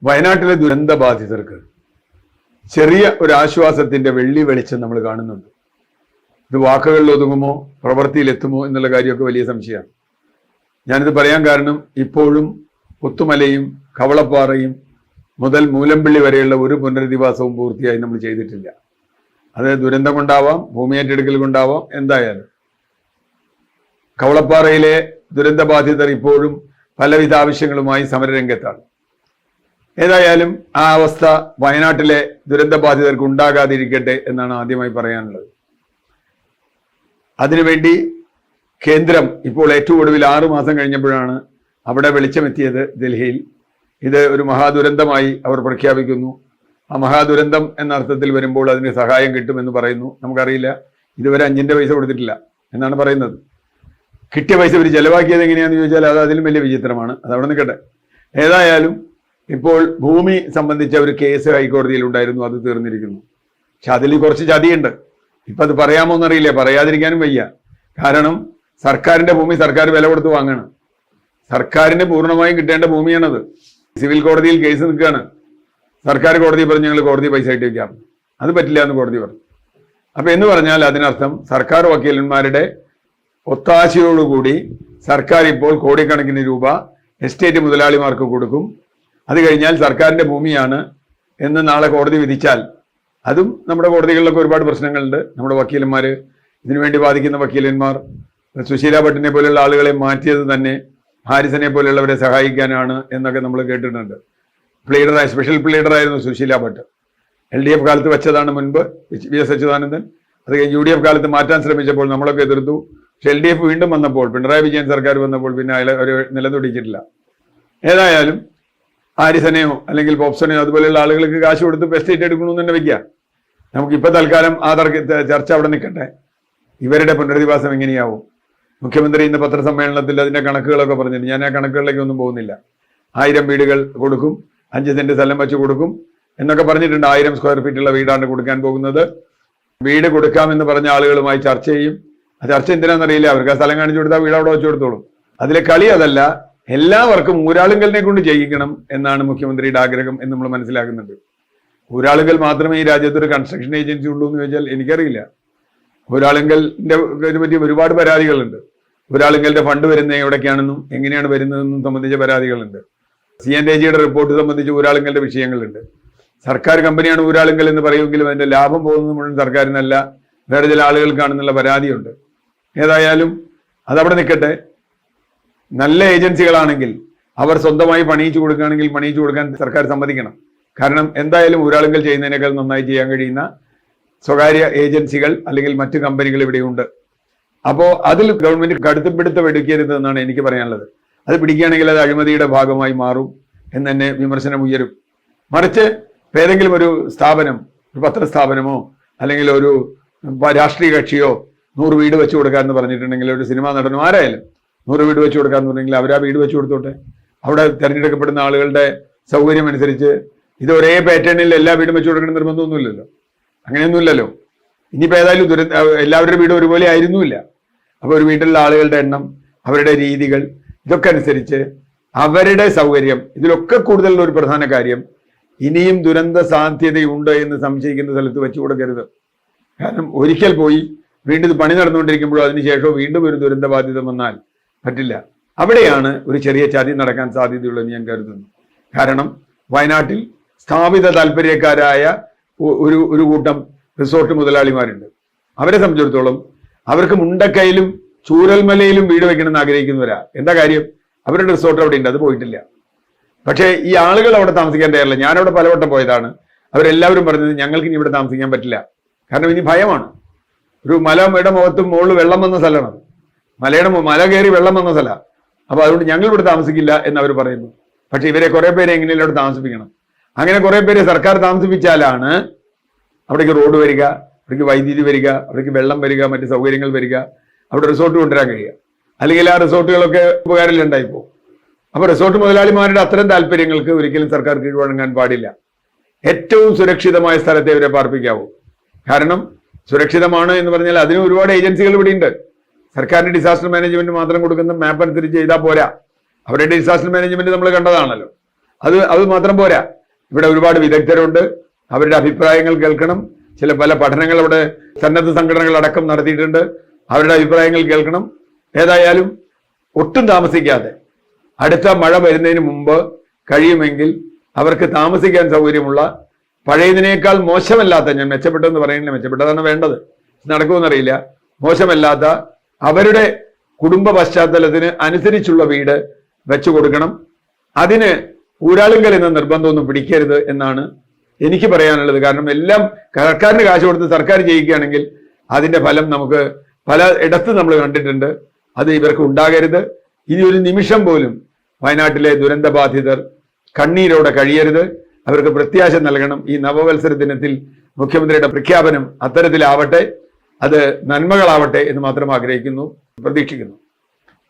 വയനാട്ടിലെ ദുരന്ത ബാധിതർക്ക് ചെറിയ ഒരു ആശ്വാസത്തിന്റെ വെള്ളി വെളിച്ചം നമ്മൾ കാണുന്നുണ്ട്. ഇത് വാക്കുകളിൽ ഒതുങ്ങുമോ പ്രവൃത്തിയിലെത്തുമോ എന്നുള്ള കാര്യമൊക്കെ വലിയ സംശയമാണ്. ഞാനിത് പറയാൻ കാരണം ഇപ്പോഴും പുത്തുമലയും കവളപ്പാറയും മുതൽ മൂലമ്പള്ളി വരെയുള്ള ഒരു പുനരധിവാസവും പൂർത്തിയായി നമ്മൾ ചെയ്തിട്ടില്ല. അത് ദുരന്തം കൊണ്ടാവാം, ഭൂമിയേറ്റെടുക്കൽ കൊണ്ടാവാം, എന്തായാലും കവളപ്പാറയിലെ ദുരന്ത ബാധിതർ ഇപ്പോഴും പലവിധ ആവശ്യങ്ങളുമായി സമരരംഗത്താണ്. ഏതായാലും ആ അവസ്ഥ വയനാട്ടിലെ ദുരന്ത ബാധിതർക്ക് ഉണ്ടാകാതിരിക്കട്ടെ എന്നാണ് ആദ്യമായി പറയാനുള്ളത്. അതിനുവേണ്ടി കേന്ദ്രം ഇപ്പോൾ ഏറ്റവും ഒടുവിൽ 6 മാസം കഴിഞ്ഞപ്പോഴാണ് അവിടെ വെളിച്ചമെത്തിയത്. ഡൽഹിയിൽ ഇത് ഒരു മഹാദുരന്തമായി അവർ പ്രഖ്യാപിക്കുന്നു. ആ മഹാദുരന്തം എന്ന അർത്ഥത്തിൽ വരുമ്പോൾ അതിന് സഹായം കിട്ടുമെന്ന് പറയുന്നു. നമുക്കറിയില്ല, ഇതുവരെ 5 പൈസ കൊടുത്തിട്ടില്ല എന്നാണ് പറയുന്നത്. കിട്ടിയ പൈസ ഇവർ ചെലവാക്കിയത് എങ്ങനെയാണെന്ന് ചോദിച്ചാൽ അത് അതിലും വലിയ വിചിത്രമാണ്. അതവിടെ നിൽക്കട്ടെ. ഏതായാലും ഇപ്പോൾ ഭൂമി സംബന്ധിച്ച ഒരു കേസ് ഹൈക്കോടതിയിൽ ഉണ്ടായിരുന്നു, അത് തീർന്നിരിക്കുന്നു. പക്ഷെ അതിൽ കുറച്ച് ചതിയുണ്ട്. ഇപ്പം അത് പറയാമോ എന്നറിയില്ല, പറയാതിരിക്കാനും വയ്യ. കാരണം സർക്കാരിന്റെ ഭൂമി സർക്കാർ വില കൊടുത്ത് വാങ്ങണം. സർക്കാരിന് പൂർണ്ണമായും കിട്ടേണ്ട ഭൂമിയാണത്. സിവിൽ കോടതിയിൽ കേസ് നിൽക്കുകയാണ്. സർക്കാർ കോടതി പറഞ്ഞു ഞങ്ങൾ കോടതി പൈസ ഇട്ട് വയ്ക്കാം, അത് പറ്റില്ല എന്ന് കോടതി പറഞ്ഞു. അപ്പൊ എന്ന് പറഞ്ഞാൽ അതിനർത്ഥം സർക്കാർ വക്കീലന്മാരുടെ ഒത്താശയോടുകൂടി സർക്കാർ ഇപ്പോൾ കോടിക്കണക്കിന് രൂപ എസ്റ്റേറ്റ് മുതലാളിമാർക്ക് കൊടുക്കും. അത് കഴിഞ്ഞാൽ സർക്കാരിന്റെ ഭൂമിയാണ് എന്ന് നാളെ കോടതി വിധിച്ചാൽ, അതും നമ്മുടെ കോടതികളിലൊക്കെ ഒരുപാട് പ്രശ്നങ്ങളുണ്ട്. നമ്മുടെ വക്കീലന്മാര്, ഇതിനുവേണ്ടി വാദിക്കുന്ന വക്കീലന്മാർ സുശീല ഭട്ടിനെ പോലെയുള്ള ആളുകളെ മാറ്റിയത് തന്നെ ഹാരിസനെ പോലെയുള്ളവരെ സഹായിക്കാനാണ് എന്നൊക്കെ നമ്മൾ കേട്ടിട്ടുണ്ട്. പ്ലീഡറായി, സ്പെഷ്യൽ പ്ലീഡറായിരുന്നു സുശീല ഭട്ട്. LDF കാലത്ത് വെച്ചതാണ് മുൻപ് VS അച്യുതാനന്ദൻ. അത് കഴിഞ്ഞ് UDF കാലത്ത് മാറ്റാൻ ശ്രമിച്ചപ്പോൾ നമ്മളൊക്കെ എതിർത്തു. പക്ഷെ LDF വീണ്ടും വന്നപ്പോൾ, പിണറായി വിജയൻ സർക്കാർ വന്നപ്പോൾ പിന്നെ അവർ നിലനിർത്തിയിട്ടില്ല. ഏതായാലും ഹാരിസനെയോ അല്ലെങ്കിൽ പോപ്സനെയോ അതുപോലെയുള്ള ആളുകൾക്ക് കാശ് കൊടുത്ത് എസ്റ്റേറ്റ് എടുക്കണമെന്ന് തന്നെ വയ്ക്കുക. നമുക്കിപ്പോൾ തൽക്കാലം ആ ചർച്ച അവിടെ നിൽക്കട്ടെ. ഇവരുടെ പുനരധിവാസം എങ്ങനെയാവും? മുഖ്യമന്ത്രി ഇന്ന് പത്രസമ്മേളനത്തിൽ അതിന്റെ കണക്കുകളൊക്കെ പറഞ്ഞിട്ടുണ്ട്. ഞാൻ ആ കണക്കുകളിലേക്ക് ഒന്നും പോകുന്നില്ല. 1000 വീടുകൾ കൊടുക്കും, 5 സെന്റ് സ്ഥലം വെച്ച് കൊടുക്കും എന്നൊക്കെ പറഞ്ഞിട്ടുണ്ട്. 1000 സ്ക്വയർ ഫീറ്റുള്ള വീടാണ് കൊടുക്കാൻ പോകുന്നത്. വീട് കൊടുക്കാമെന്ന് പറഞ്ഞ ആളുകളുമായി ചർച്ച ചെയ്യും. ആ ചർച്ച എന്തിനാണെന്നറിയില്ല. അവർക്ക് ആ സ്ഥലം കാണിച്ചു കൊടുത്താൽ വീട് അവിടെ വെച്ച് കൊടുത്തോളും. അതിലെ കളി അതല്ല, എല്ലാവർക്കും ഊരാളുങ്കലിനെ കൊണ്ട് ചെയ്യിക്കണം എന്നാണ് മുഖ്യമന്ത്രിയുടെ ആഗ്രഹം എന്ന് നമ്മൾ മനസ്സിലാക്കുന്നുണ്ട്. ഊരാളുങ്കൽ മാത്രമേ ഈ രാജ്യത്തൊരു കൺസ്ട്രക്ഷൻ ഏജൻസി ഉള്ളൂ എന്ന് ചോദിച്ചാൽ എനിക്കറിയില്ല. ഊരാളുങ്കലിന്റെ പറ്റി ഒരുപാട് പരാതികളുണ്ട്. ഊരാളുങ്കലിന്റെ ഫണ്ട് വരുന്നത് എവിടേക്കാണെന്നും എങ്ങനെയാണ് വരുന്നതെന്നും സംബന്ധിച്ച പരാതികളുണ്ട്. CNAGയുടെ റിപ്പോർട്ട് സംബന്ധിച്ച് ഊരാളുങ്കലിന്റെ വിഷയങ്ങളുണ്ട്. സർക്കാർ കമ്പനിയാണ് ഊരാളുങ്കൽ എന്ന് പറയുമെങ്കിലും അതിന്റെ ലാഭം പോകുന്നത് മുഴുവൻ സർക്കാരിനല്ല, വേറെ ചില ആളുകൾക്കാണെന്നുള്ള പരാതിയുണ്ട്. ഏതായാലും അതവിടെ നിൽക്കട്ടെ. നല്ല ഏജൻസികളാണെങ്കിൽ അവർ സ്വന്തമായി പണിയിച്ചു കൊടുക്കുകയാണെങ്കിൽ പണിയിച്ചു കൊടുക്കാൻ സർക്കാർ സമ്മതിക്കണം. കാരണം എന്തായാലും ഊരാളുങ്കൽ ചെയ്യുന്നതിനേക്കാൾ നന്നായി ചെയ്യാൻ കഴിയുന്ന സ്വകാര്യ ഏജൻസികൾ അല്ലെങ്കിൽ മറ്റു കമ്പനികൾ ഇവിടെയുണ്ട്. അപ്പോൾ അതിൽ ഗവൺമെന്റ് കടുത്തപിടുത്തം എടുക്കരുത് എന്നാണ് എനിക്ക് പറയാനുള്ളത്. അത് പിടിക്കുകയാണെങ്കിൽ അത് അഴിമതിയുടെ ഭാഗമായി മാറും എന്ന് തന്നെ വിമർശനം ഉയരും. മറിച്ച് ഏതെങ്കിലും ഒരു സ്ഥാപനം, ഒരു പത്രസ്ഥാപനമോ അല്ലെങ്കിൽ ഒരു രാഷ്ട്രീയ കക്ഷിയോ 100 വീട് വെച്ച് കൊടുക്കാമെന്ന് പറഞ്ഞിട്ടുണ്ടെങ്കിൽ, ഒരു സിനിമാ നടനോ ആരായാലും 100 വീട് വെച്ച് കൊടുക്കാന്ന് പറഞ്ഞെങ്കിൽ അവർ ആ വീട് വെച്ച് കൊടുത്തോട്ടെ. അവിടെ തിരഞ്ഞെടുക്കപ്പെടുന്ന ആളുകളുടെ സൗകര്യം അനുസരിച്ച് ഇത് ഒരേ പാറ്റേണിൽ എല്ലാ വീടും വെച്ച് കൊടുക്കണം നിർബന്ധമൊന്നുമില്ലല്ലോ. അങ്ങനെയൊന്നുമില്ലല്ലോ. ഇനിയിപ്പോൾ ഏതായാലും എല്ലാവരുടെ വീടും ഒരുപോലെ ആയിരുന്നുമില്ല. അപ്പോൾ ഒരു വീട്ടിലുള്ള ആളുകളുടെ എണ്ണം, അവരുടെ രീതികൾ, ഇതൊക്കെ അനുസരിച്ച് അവരുടെ സൗകര്യം, ഇതിലൊക്കെ കൂടുതലുള്ള ഒരു പ്രധാന കാര്യം, ഇനിയും ദുരന്ത സാധ്യതയുണ്ട് എന്ന് സംശയിക്കുന്ന സ്ഥലത്ത് വെച്ചു കൊടുക്കരുത്. കാരണം ഒരിക്കൽ പോയി വീണ്ടും ഇത് പണി നടന്നുകൊണ്ടിരിക്കുമ്പോഴോ അതിനുശേഷമോ വീണ്ടും ഒരു ദുരന്ത ബാധിതം വന്നാൽ പറ്റില്ല. അവിടെയാണ് ഒരു ചെറിയ ചതി നടക്കാൻ സാധ്യതയുള്ളതെന്ന് ഞാൻ കരുതുന്നു. കാരണം വയനാട്ടിൽ സ്ഥാപിത താല്പര്യക്കാരായ ഒരു കൂട്ടം റിസോർട്ട് മുതലാളിമാരുണ്ട്. അവരെ സംബന്ധിച്ചിടത്തോളം അവർക്ക് മുണ്ടക്കയിലും ചൂരൽമലയിലും വീട് വെക്കണമെന്ന് ആഗ്രഹിക്കുന്നവരാ. എന്താ കാര്യം? അവരുടെ റിസോർട്ട് അവിടെ ഉണ്ട്, അത് പോയിട്ടില്ല. പക്ഷേ ഈ ആളുകൾ അവിടെ താമസിക്കാൻ തയ്യാറില്ല. ഞാനവിടെ പലവട്ടം പോയതാണ്. അവരെല്ലാവരും പറഞ്ഞത് ഞങ്ങൾക്ക് ഇനി ഇവിടെ താമസിക്കാൻ പറ്റില്ല, കാരണം ഇനി ഭയമാണ്. ഒരു മലയുടെ മുഖത്തും മുകളിൽ വെള്ളം വന്ന സ്ഥലമാണ്. മല കയറി വെള്ളം വന്ന സ്ഥലമാണ്. അപ്പൊ അതുകൊണ്ട് ഞങ്ങൾ ഇവിടെ താമസിക്കില്ല എന്നവർ പറയുന്നു. പക്ഷെ ഇവരെ കുറെ പേരെ എങ്ങനെയല്ല അവിടെ താമസിപ്പിക്കണം. അങ്ങനെ കുറെ പേരെ സർക്കാർ താമസിപ്പിച്ചാലാണ് അവിടേക്ക് റോഡ് വരിക, അവിടേക്ക് വൈദ്യുതി വരിക, അവിടേക്ക് വെള്ളം വരിക, മറ്റ് സൗകര്യങ്ങൾ വരിക, അവിടെ റിസോർട്ട് കൊണ്ടുവരാൻ കഴിയുക. അല്ലെങ്കിൽ ആ റിസോർട്ടുകളൊക്കെ ഉപകാരമില്ലുണ്ടായിപ്പോ. അപ്പൊ റിസോർട്ട് മുതലാളിമാരുടെ അത്തരം താല്പര്യങ്ങൾക്ക് ഒരിക്കലും സർക്കാർ കീഴ്വഴങ്ങാൻ പാടില്ല. ഏറ്റവും സുരക്ഷിതമായ സ്ഥലത്തെ അവരെ പാർപ്പിക്കാവൂ. കാരണം സുരക്ഷിതമാണ് എന്ന് പറഞ്ഞാൽ അതിന് ഒരുപാട് ഏജൻസികൾ ഇവിടെ ഉണ്ട്. സർക്കാരിന്റെ ഡിസാസ്റ്റർ മാനേജ്മെന്റ് മാത്രം കൊടുക്കുന്ന മാപ്പ് അനുസരിച്ച് ചെയ്താൽ പോരാ. അവരുടെ ഡിസാസ്റ്റർ മാനേജ്മെന്റ് നമ്മൾ കണ്ടതാണല്ലോ. അത് മാത്രം പോരാ. ഇവിടെ ഒരുപാട് വിദഗ്ധരുണ്ട്, അവരുടെ അഭിപ്രായങ്ങൾ കേൾക്കണം. പല പഠനങ്ങൾ അവിടെ സന്നദ്ധ സംഘടനകൾ അടക്കം നടത്തിയിട്ടുണ്ട്, അവരുടെ അഭിപ്രായങ്ങൾ കേൾക്കണം. ഏതായാലും ഒട്ടും താമസിക്കാതെ അടുത്ത മഴ വരുന്നതിന് മുമ്പ് കഴിയുമെങ്കിൽ അവർക്ക് താമസിക്കാൻ സൗകര്യമുള്ള, പഴയതിനേക്കാൾ മോശമല്ലാത്ത, ഞാൻ മെച്ചപ്പെട്ടെന്ന് പറയുന്നില്ല, മെച്ചപ്പെട്ടതാണ് വേണ്ടത്, നടക്കുമെന്നറിയില്ല, മോശമല്ലാത്ത അവരുടെ കുടുംബ പശ്ചാത്തലത്തിന് അനുസരിച്ചുള്ള വീട് വെച്ചു കൊടുക്കണം. അതിന് ഊരാളുങ്കൽ എന്ന നിർബന്ധമൊന്നും പിടിക്കരുത് എന്നാണ് എനിക്ക് പറയാനുള്ളത്. കാരണം എല്ലാം സർക്കാരിന് കാശ് കൊടുത്ത് സർക്കാർ ചെയ്യിക്കുകയാണെങ്കിൽ അതിന്റെ ഫലം നമുക്ക് പല ഇടത്ത് നമ്മൾ കണ്ടിട്ടുണ്ട്. അത് ഇവർക്ക് ഉണ്ടാകരുത്. ഇനി ഒരു നിമിഷം പോലും വയനാട്ടിലെ ദുരന്തബാധിതർ കണ്ണീരോടെ കഴിയരുത്. അവർക്ക് പ്രത്യാശ നൽകണം. ഈ നവവത്സര ദിനത്തിൽ മുഖ്യമന്ത്രിയുടെ പ്രഖ്യാപനം അത്തരത്തിലാവട്ടെ, അത് നന്മകളാവട്ടെ എന്ന് മാത്രം ആഗ്രഹിക്കുന്നു, പ്രതീക്ഷിക്കുന്നു.